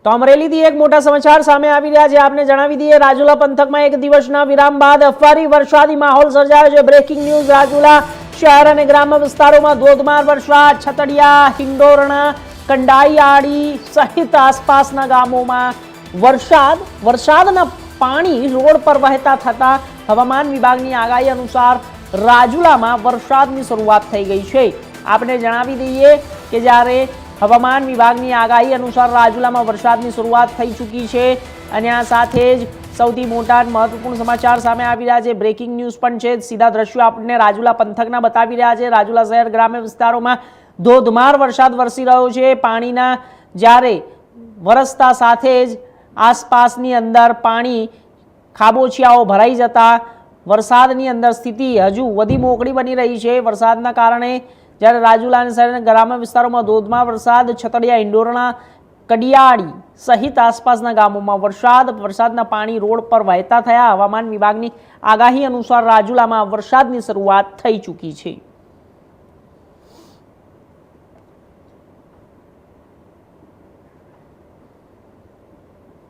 તો અમરેલીથી એક મોટા સમાચાર સામે આવી રહ્યા છે। આપને જણાવી દઈએ, રાજુલા પંથકમાં એક દિવસના વિરામ બાદ ફરી વરસાદી માહોલ સર્જાયો છે। બ્રેકિંગ ન્યૂઝ, રાજુલા શહેર અને ગ્રામ્ય વિસ્તારોમાં ધોધમાર વરસાદ। છતડિયા, હિંડોરણા, કંડાઈયાળી સહિત આસપાસના ગામોમાં વરસાદના પાણી રોડ પર વહેતા થતા હવામાન વિભાગની આગાહી અનુસાર રાજુલામાં વરસાદની શરૂઆત થઈ ગઈ છે। આપને જણાવી દઈએ કે જ્યારે હવામાન વિભાગની આગાહી અનુસાર રાજુલામાં વરસાદની શરૂઆત થઈ ચૂકી છે અને આ સાથે જ સૌથી મોટા મહત્વપૂર્ણ સમાચાર સામે આવી રહ્યા છે। બ્રેકિંગ ન્યૂઝ પણ છે। સીધા દ્રશ્યો આપણને રાજુલા પંથકના બતાવી રહ્યા છે। રાજુલા શહેર ગ્રામ્ય વિસ્તારોમાં ધોધમાર વરસાદ વરસી રહ્યો છે। પાણીના જ્યારે વરસતા સાથે જ આસપાસની અંદર પાણી ખાબોચિયાઓ ભરાઈ જતા વરસાદની અંદર સ્થિતિ હજુ વધી મોકળી બની રહી છે। વરસાદના કારણે જ્યારે રાજુલા અને શહેરના ગ્રામ્ય વિસ્તારોમાં ધોધમાર વરસાદ, છતડિયા, હિંડોરણા, કડિયાળી સહિત આસપાસના ગામોમાં વરસાદના પાણી રોડ પર વહેતા થયા। હવામાન વિભાગની આગાહી અનુસાર રાજુલામાં વરસાદની શરૂઆત થઈ ચૂકી છે।